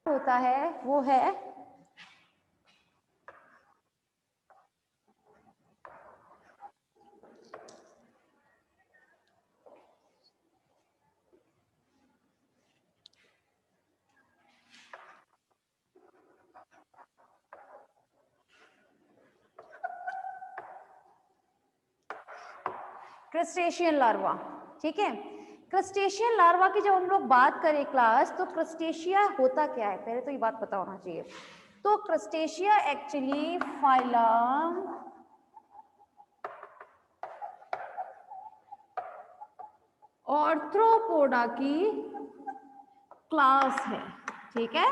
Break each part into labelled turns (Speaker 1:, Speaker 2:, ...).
Speaker 1: होता है वो है क्रस्टेशियन लार्वा। ठीक है, क्रस्टेशियन लार्वा की जब हम लोग बात करें क्लास, तो क्रस्टेशिया होता क्या है, पहले तो ये बात पता होना चाहिए। तो क्रस्टेशिया एक्चुअली फाइलम आर्थ्रोपोडा की क्लास है। ठीक है,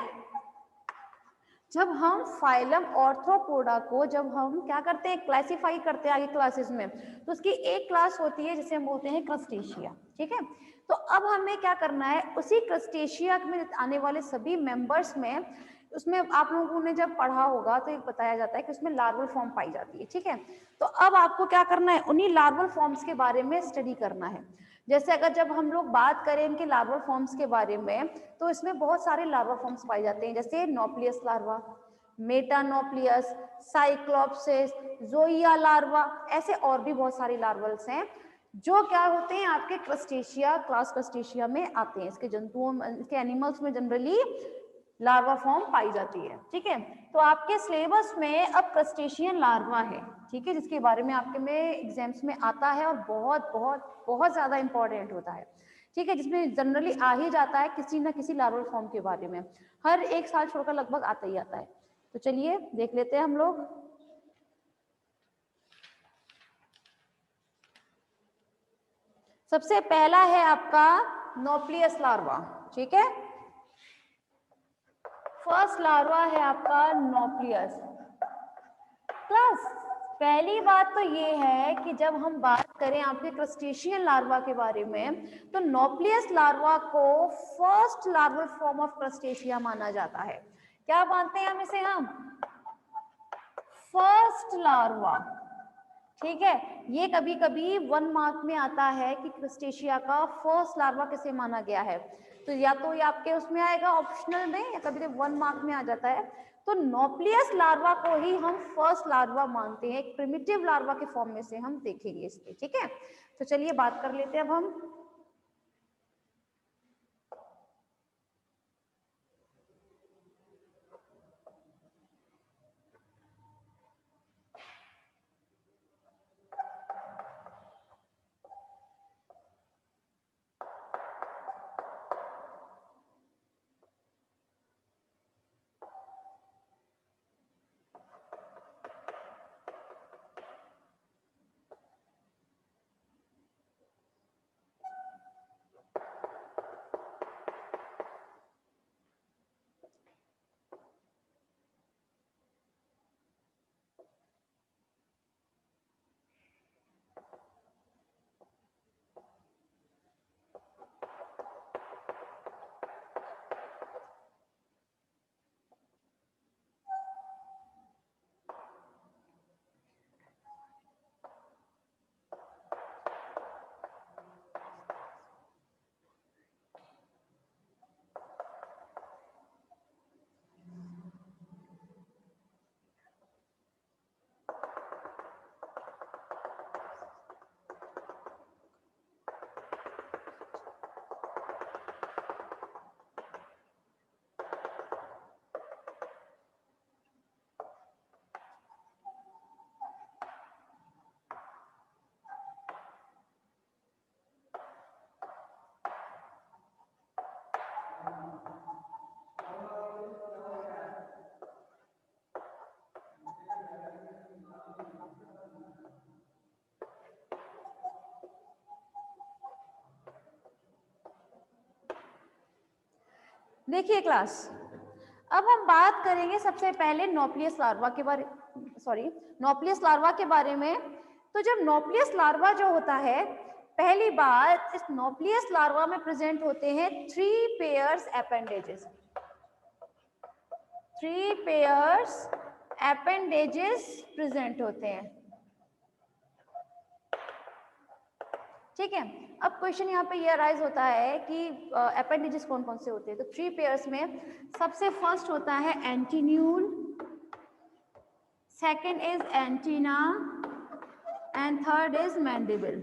Speaker 1: जब हम फाइलम आर्थ्रोपोडा को जब हम क्या करते हैं, क्लासिफाई करते हैं आगे क्लासेस में, तो उसकी एक क्लास होती है जिसे हम बोलते हैं क्रस्टेशिया। ठीक है, तो अब हमें क्या करना है, उसी क्रस्टेशिया में आने वाले सभी मेंबर्स में, उसमें आप लोगों ने जब पढ़ा होगा तो एक बताया जाता है कि उसमें लार्वल फॉर्म पाई जाती है। ठीक है, तो अब आपको क्या करना है, उन्हीं लार्वल फॉर्म्स के बारे में स्टडी करना है। जैसे अगर जब हम लोग बात करें इनके लार्वा फॉर्म्स के बारे में, तो इसमें बहुत सारे लार्वा फॉर्म्स पाए जाते हैं, जैसे नोप्लियस लार्वा, मेटानोप्लियस, साइक्लोप्सिस, जोइया लार्वा, ऐसे और भी बहुत सारे लार्वल्स हैं जो क्या होते हैं आपके क्रस्टेशिया, क्लास क्रस्टेशिया में आते हैं। इसके जंतुओं, इसके एनिमल्स में जनरली लार्वा फॉर्म पाई जाती है। ठीक है, तो आपके सिलेबस में अब क्रस्टेशियन लार्वा है, ठीक है, जिसके बारे में आपके में एग्जाम्स में आता है और बहुत बहुत बहुत ज्यादा इंपॉर्टेंट होता है। ठीक है, जिसमें जनरली आ ही जाता है किसी ना किसी लार्वल फॉर्म के बारे में, हर एक साल छोड़कर लगभग आता ही आता है। तो चलिए देख लेते हैं हम लोग। सबसे पहला है आपका नोप्लियस लार्वा। ठीक है, फर्स्ट लार्वा है आपका नोप्लियस। क्लास पहली बात तो ये है कि जब हम बात करें आपके क्रस्टेशियन लार्वा के बारे में, तो नोप्लियस लार्वा को first larval form of crustacea माना जाता है। क्या मानते हैं हम इसे, हम फर्स्ट लार्वा। ठीक है, ये कभी कभी 1 मार्क में आता है कि क्रस्टेशिया का फर्स्ट लार्वा किसे माना गया है, तो या तो ये आपके उसमें आएगा ऑप्शनल में, या कभी कभी 1 मार्क में आ जाता है। तो नोप्लियस लार्वा को ही हम फर्स्ट लार्वा मानते हैं, एक प्रिमिटिव लार्वा के फॉर्म में से हम देखेंगे इसके। ठीक है, तो चलिए बात कर लेते हैं अब हम। देखिए क्लास, अब हम बात करेंगे सबसे पहले नोप्लियस लार्वा के बारे, नोप्लियस लार्वा के बारे में। तो जब नोप्लियस लार्वा जो होता है, पहली बात, इस नोप्लियस लार्वा में प्रेजेंट होते हैं 3 pairs appendages. 3 pairs appendages present होते हैं। ठीक है। अब क्वेश्चन यहाँ पे ये अराइज होता है कि अपेंडेजेस कौन कौन से होते हैं। तो 3 पेयर्स में सबसे फर्स्ट होता है antennule, second is antenna and third is mandible.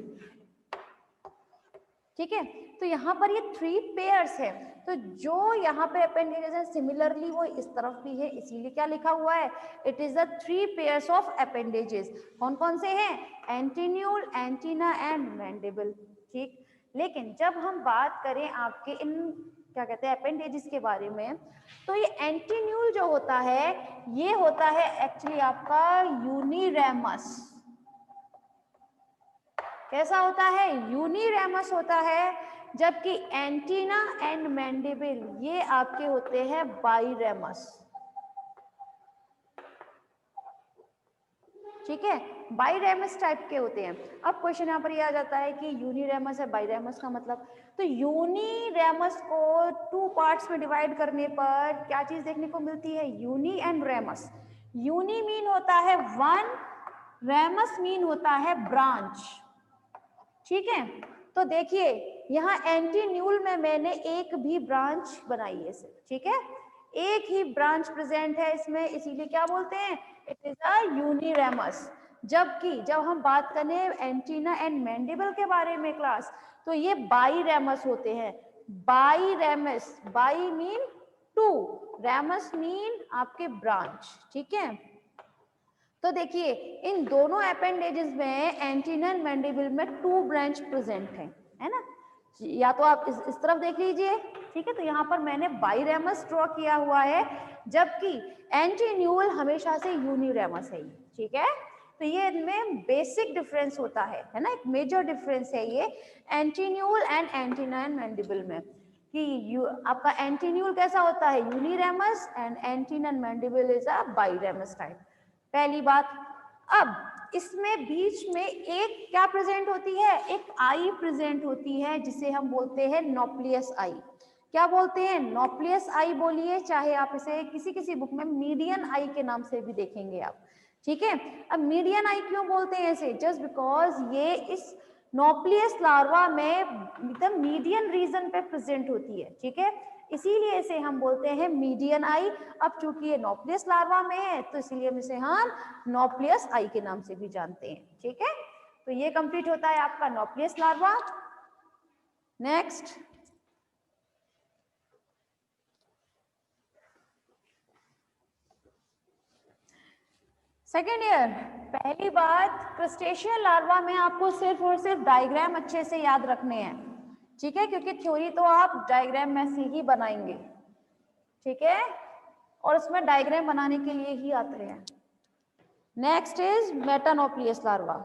Speaker 1: ठीक है, तो यहाँ पर ये 3 पेयर्स है। तो जो यहाँ पे अपेंडेजेस है सिमिलरली वो इस तरफ भी है, इसीलिए क्या लिखा हुआ है, it is the 3 pairs of appendages. कौन कौन से हैं, एंटीन्यूल, एंटीना एंड मैंडिबल। ठीक, लेकिन जब हम बात करें आपके इन क्या कहते हैं अपेंडेजेस के बारे में, तो ये एंटीन्यूल जो होता है ये होता है एक्चुअली आपका यूनिरेमस। कैसा होता है, यूनिरेमस होता है, जबकि एंटीना एंड मैंडिबल ये आपके होते हैं बाईरेमस। ठीक है, बाईरेमस टाइप के होते हैं। अब क्वेश्चन यहाँ पर ये आ जाता है कि यूनिरेमस है, बाईरेमस का मतलब, तो यूनिरेमस को 2 पार्ट्स में डिवाइड करने पर क्या चीज देखने को मिलती है, uni and ramus. Uni mean होता है 1, रेमस मीन होता है ब्रांच। ठीक है, तो देखिए यहाँ एंटीन्यूल में मैंने एक भी ब्रांच बनाई है सिर्फ। ठीक है, एक ही ब्रांच प्रेजेंट है इसमें, इसीलिए क्या बोलते हैं, इट इज अ यूनिरेमस। जबकि जब हम बात करें एंटीना एंड मैंडिबल के बारे में क्लास, तो ये बाईरेमस होते हैं। बाईरेमस, बाई मीन 2, रेमस मीन आपके ब्रांच। ठीक है, तो देखिए इन दोनों अपेंडेजेस में एंटीना एंड मैंडिबल में 2 ब्रांच प्रेजेंट है ना। या तो आप इस तरफ देख लीजिए। ठीक है, तो यहाँ पर मैंने बाईरेमस ड्रॉ किया हुआ है, जबकि एंटीन्यूल हमेशा से यूनिरेमस है। ठीक है, तो ये इनमें बेसिक डिफरेंस होता है ना, एक मेजर डिफरेंस है ये antennule and antenna and mandible में, कि आपका एंटीन्यूल कैसा होता है, uniramous, and antenna and mandible is a biramous type. पहली बात। अब इसमें बीच में एक क्या प्रेजेंट होती है, एक आई प्रेजेंट होती है, जिसे हम बोलते हैं नॉप्लियस आई। क्या बोलते हैं, नॉप्लियस आई बोलिए, चाहे आप इसे किसी किसी बुक में मीडियन आई के नाम से भी देखेंगे आप। ठीक है, अब मीडियन आई क्यों बोलते हैं इसे, जस्ट बिकॉज ये इस नॉप्लियस लार्वा में एकदम मीडियन रीजन पे प्रेजेंट होती है। ठीक है, इसीलिए इसे हम बोलते हैं मीडियन आई। अब चूंकि ये नॉप्लियस लार्वा में है तो इसीलिए हम इसे नॉप्लियस आई के नाम से भी जानते हैं। ठीक है, तो ये कंप्लीट होता है आपका नॉप्लियस लार्वा। Next, second year. पहली बात, क्रस्टेशियन लार्वा में आपको सिर्फ और सिर्फ डायग्राम अच्छे से याद रखने हैं। ठीक है, क्योंकि थ्योरी तो आप डायग्राम में से ही बनाएंगे। ठीक है, और उसमें डायग्राम बनाने के लिए ही आते हैं। Next is metanauplius larva.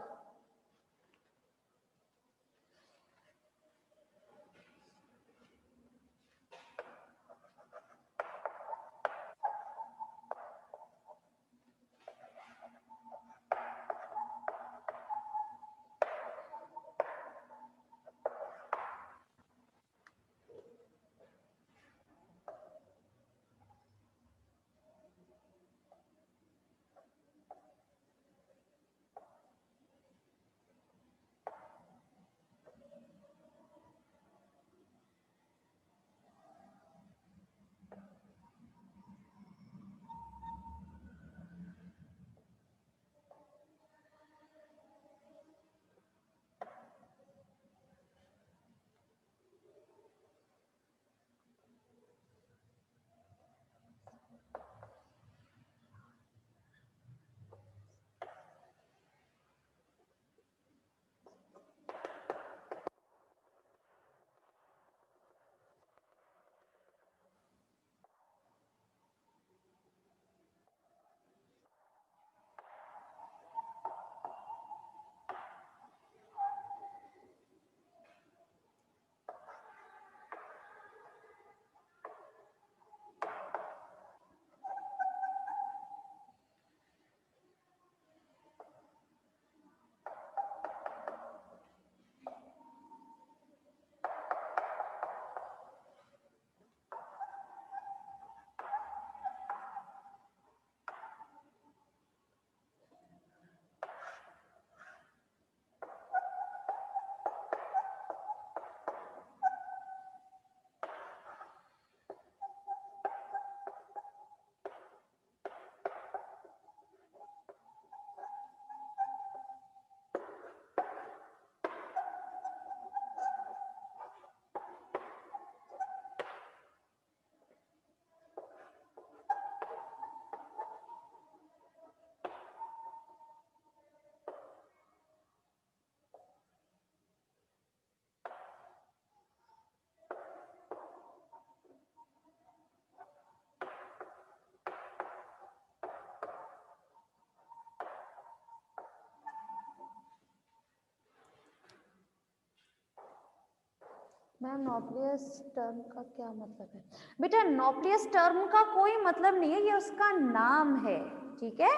Speaker 1: Ma'am nauplius term का क्या मतलब है? बेटा नॉप्लियस टर्म का कोई मतलब नहीं है, ये उसका नाम है, ठीक है।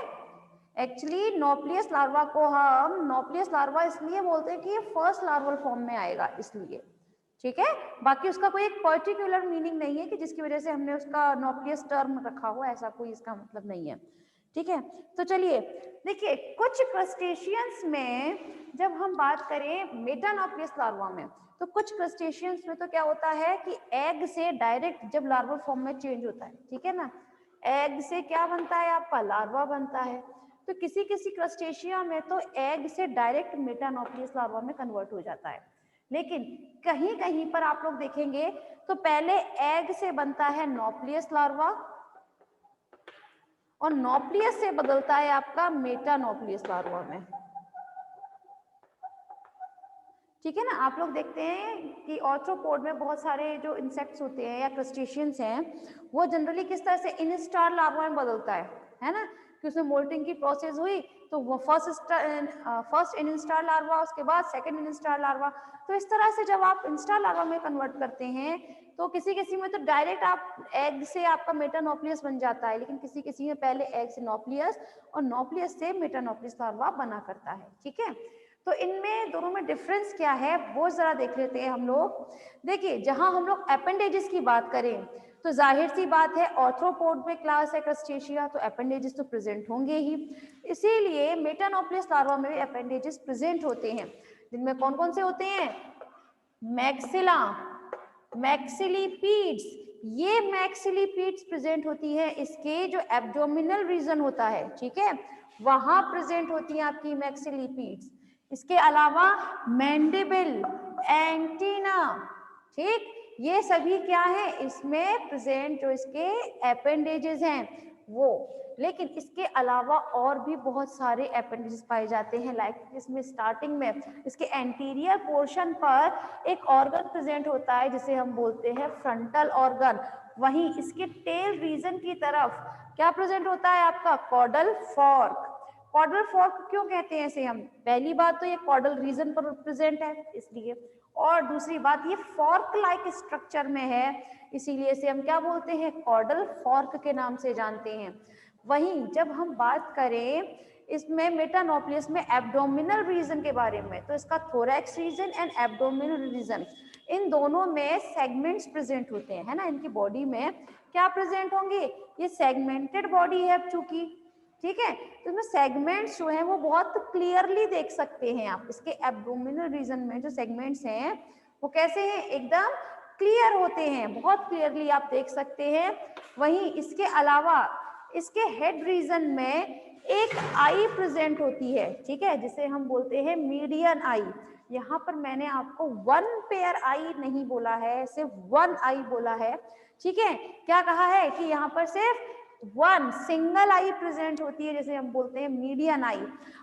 Speaker 1: एक्चुअली नॉप्लियस लार्वा को हम नॉप्लियस लार्वा इसलिए बोलते हैं कि ये फर्स्ट लार्वल फॉर्म में आएगा, इसलिए, ठीक है। बाकी उसका कोई एक पर्टिकुलर मीनिंग नहीं है कि जिसकी वजह से हमने उसका नॉप्लियस टर्म रखा हो, ऐसा कोई इसका मतलब नहीं है, ठीक है। तो चलिए देखिए, कुछ क्रस्टेशियंस में जब हम बात करें मेटानॉप्लियस लार्वा में, तो कुछ क्रस्टेशियंस में तो क्या होता है कि एग से डायरेक्ट जब लार्वल फॉर्म में चेंज होता है, ठीक है ना, एग से क्या बनता है आपका, लार्वा बनता है। तो किसी किसी क्रस्टेशिया में तो एग से डायरेक्ट मेटानॉप्लियस लार्वा में कन्वर्ट हो जाता है, लेकिन कहीं कहीं पर आप लोग देखेंगे तो पहले एग से बनता है नॉप्लियस लार्वा और नॉप्लियस से बदलता है आपका मेटानॉप्लियस लार्वा में, ठीक है ना। आप लोग देखते हैं कि ऑर्थ्रोपोड में बहुत सारे जो इंसेक्ट्स होते हैं या क्रस्टेशियंस हैं, वो जनरली किस तरह से इनस्टार लार्वा में बदलता है ना, कि उसमें मोल्टिंग की प्रोसेस हुई तो वो फर्स्ट इनस्टार लार्वा, उसके बाद सेकंड इनस्टार लार्वा। तो इस तरह से जब आप इंस्टार लार्वा में कन्वर्ट करते हैं तो किसी किसी में तो डायरेक्ट आप एग से आपका मेटानॉप्लियस बन जाता है, लेकिन किसी किसी में पहले एग से नॉप्लियस और नॉप्लियस से मेटानॉप्लियस लार्वा बना करता है, ठीक है। तो इनमें दोनों में डिफरेंस क्या है वो जरा देख लेते हैं हम लोग। देखिए, जहां हम लोग अपेंडेजेस की बात करें तो जाहिर सी बात है ऑर्थ्रोपोड में क्लास है क्रस्टेशिया, तो अपेंडेजेस तो प्रेजेंट होंगे ही, इसीलिए मेटानॉप्लियस लार्वा में भी अपेंडेजेस प्रेजेंट होते हैं, जिनमें कौन कौन से होते हैं, मैक्सिला, मैक्सिलीपीड्स, ये मैक्सिलीपीड्स प्रेजेंट होती है इसके जो एब्डोमिनल रीजन होता है, ठीक है, वहां प्रेजेंट होती है आपकी मैक्सिलीपीड्स। इसके अलावा मैंडिबल, एंटीना, ठीक, ये सभी क्या है इसमें प्रेजेंट जो इसके अपेंडेजेस हैं वो। लेकिन इसके अलावा और भी बहुत सारे अपेंडेजेस पाए जाते हैं, लाइक इसमें स्टार्टिंग में इसके एंटीरियर पोर्शन पर एक ऑर्गन प्रेजेंट होता है जिसे हम बोलते हैं फ्रंटल ऑर्गन, वहीं इसके टेल रीजन की तरफ क्या प्रेजेंट होता है आपका, कॉर्डल फॉर्क। कॉर्डल फॉर्क क्यों कहते हैं इसे हम, पहली बात तो ये कॉर्डल रीजन पर प्रेजेंट है इसलिए, और दूसरी बात ये फॉर्क लाइक स्ट्रक्चर में है, इसीलिए इसे हम क्या बोलते हैं, कॉर्डल फॉर्क के नाम से जानते हैं। वहीं जब हम बात करें इसमें मेटानॉप्लियस में एब्डोमिनल रीजन के बारे में, तो इसका thorax region and abdominal region, इन दोनों में सेगमेंट्स प्रेजेंट होते हैं, है ना, इनकी बॉडी में क्या प्रेजेंट होंगे, ये सेगमेंटेड बॉडी है चूंकि, ठीक है, तो इसमें सेगमेंट्स जो हैं वो बहुत क्लियरली देख सकते हैं आप, इसके एब्डोमिनल रीजन में जो सेगमेंट्स हैं वो कैसे हैं, एकदम क्लियर होते हैं, बहुत क्लियरली आप देख सकते हैं। वहीं इसके अलावा इसके हेड रीजन में एक आई प्रेजेंट होती है, ठीक है, जिसे हम बोलते हैं मीडियन आई। यहाँ पर मैंने आपको वन पेयर आई नहीं बोला है, सिर्फ वन आई बोला है, ठीक है, क्या कहा है कि यहाँ पर सिर्फ वन सिंगल आई प्रेजेंट होती है, जैसे हम बोलते हैं मीडियन आई।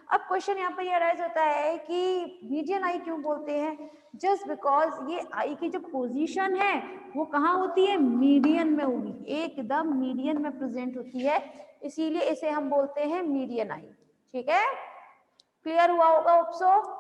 Speaker 1: अब क्वेश्चन यहाँ पर ये अराइज होता है कि मीडियन आई क्यों बोलते हैं, जस्ट बिकॉज ये आई की जो पोजीशन है वो कहाँ होती है, मीडियन में होगी, एकदम मीडियन में प्रेजेंट होती है, इसीलिए इसे हम बोलते हैं मीडियन आई, ठीक है, क्लियर हुआ होगा उपसो।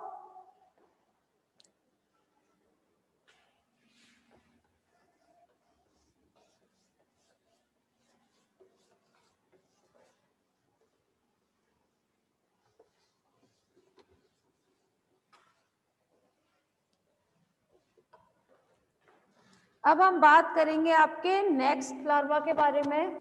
Speaker 1: अब हम बात करेंगे आपके नेक्स्ट लार्वा के बारे में।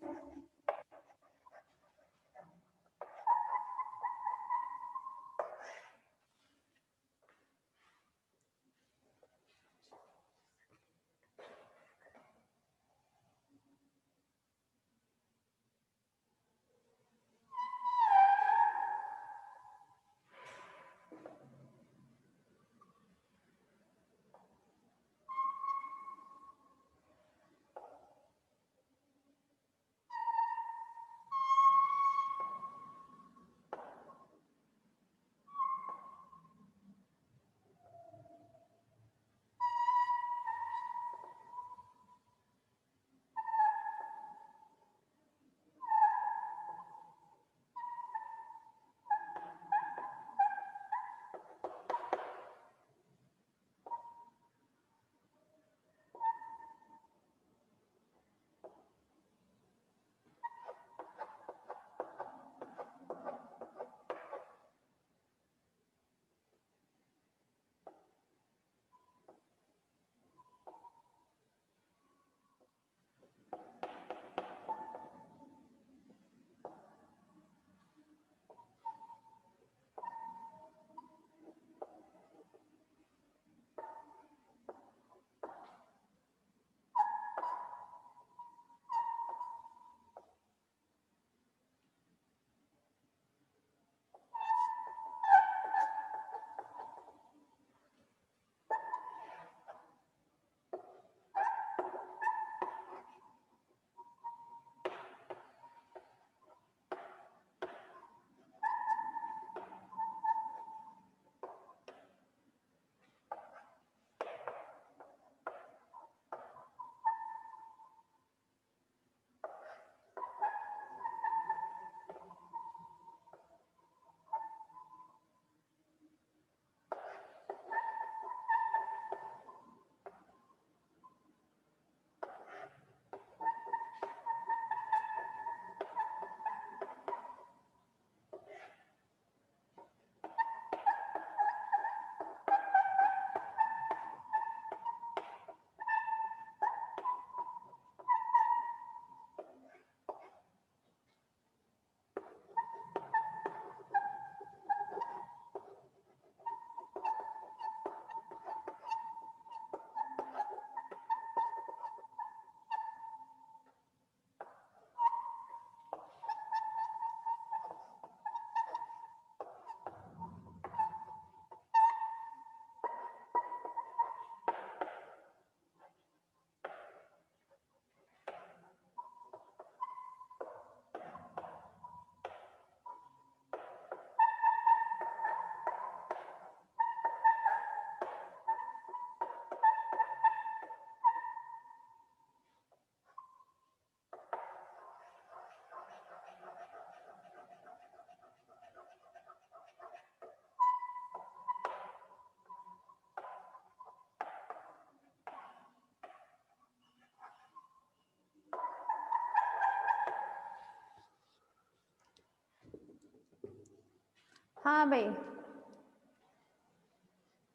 Speaker 1: हाँ भाई,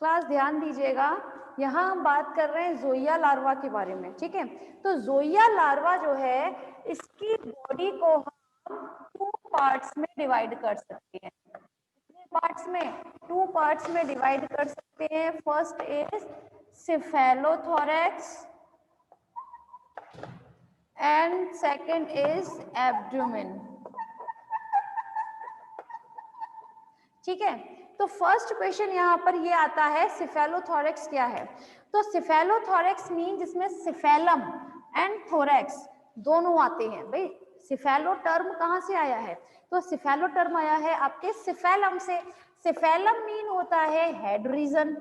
Speaker 1: क्लास ध्यान दीजिएगा, यहाँ हम बात कर रहे हैं जोइया लार्वा के बारे में, ठीक है। तो जोइया लार्वा जो है, इसकी बॉडी को हम 2 पार्ट्स में डिवाइड कर सकते हैं। कितने पार्ट्स में? 2 पार्ट्स में डिवाइड कर सकते हैं। First is cephalothorax and second is abdomen, ठीक है। तो फर्स्ट क्वेश्चन यहाँ पर ये आता है, सिफेलोथोरैक्स क्या है? तो सिफेलोथोरैक्स मीन जिसमें सिफेलम एंड थोरैक्स दोनों आते हैं। भाई सिफेलो टर्म कहाँ से आया है? तो सिफेलो टर्म आया है आपके सिफेलम से। सिफेलम मीन होता है हेड रीजन।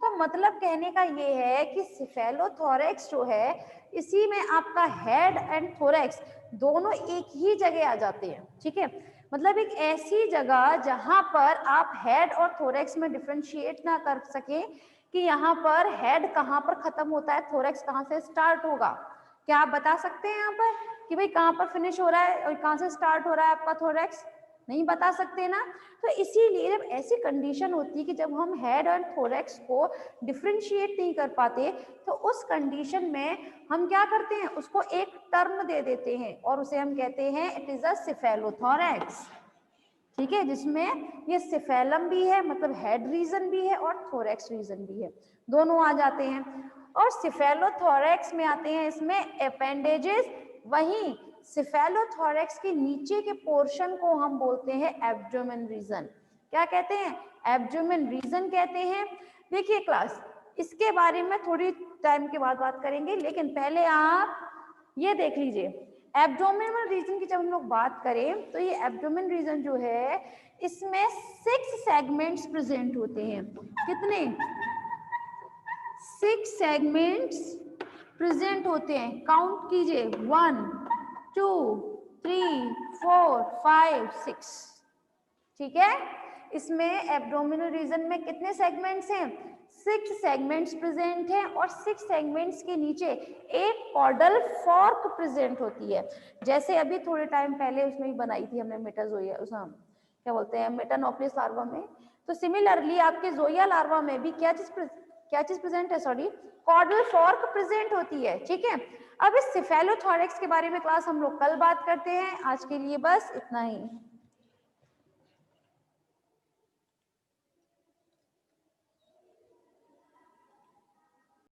Speaker 1: तो मतलब कहने का ये है कि सिफेलोथोरैक्स जो है, इसी में आपका हेड एंड थोरैक्स दोनों एक ही जगह आ जाते हैं, ठीक है। मतलब एक ऐसी जगह जहां पर आप हेड और थोरैक्स में डिफरेंशिएट ना कर सके कि यहाँ पर हेड कहाँ पर खत्म होता है, थोरैक्स कहाँ से स्टार्ट होगा। क्या आप बता सकते हैं यहाँ पर कि भाई कहाँ पर फिनिश हो रहा है और कहाँ से स्टार्ट हो रहा है आपका थोरैक्स? नहीं बता सकते ना। तो इसीलिए जब ऐसी कंडीशन होती है कि जब हम हेड और थोरैक्स को डिफरेंशिएट नहीं कर पाते, तो उस कंडीशन में हम क्या करते हैं, उसको एक टर्म दे देते हैं और उसे हम कहते हैं इट इज अ सिफेलोथोरैक्स, ठीक है, जिसमें ये सिफेलम भी है, मतलब हेड रीजन भी है और थोरैक्स रीजन भी है, दोनों आ जाते हैं। और सिफेलोथोरैक्स में आते हैं इसमें अपेंडेजेस, वहीं सिफेलोथोरैक्स के नीचे के पोर्शन को हम बोलते हैं एब्डोमेन रीजन। क्या कहते हैं? एब्डोमेन रीजन कहते हैं। देखिए क्लास, इसके बारे में थोड़ी टाइम के बाद बात करेंगे, लेकिन पहले आप ये देख लीजिए एब्डोमिनल रीजन की जब हम लोग बात करें तो ये एब्डोमेन रीजन जो है, इसमें 6 सेगमेंट्स प्रेजेंट होते हैं। कितने? 6 सेगमेंट्स प्रेजेंट होते हैं। काउंट कीजिए, 1 2 3 4 5 6, ठीक है। इसमें एब्डोमिनल रीजन में कितने सेगमेंट्स हैं? 6 सेगमेंट्स प्रेजेंट हैं और 6 सेगमेंट्स के नीचे एक कॉर्डल फॉर्क प्रेजेंट होती है। जैसे अभी थोड़े टाइम पहले उसमें ही बनाई थी हमने मेटाजोइया, उस क्या बोलते हैं, मेटानोक्लियस लार्वा में। तो सिमिलरली आपके जोइया लार्वा में भी क्या चीज प्रेजेंट है, सॉरी, कॉर्डल फॉर्क प्रेजेंट होती है, ठीक है। अब इस सिफेलोथोरैक्स के बारे में क्लास हम लोग कल बात करते हैं। आज के लिए बस इतना ही।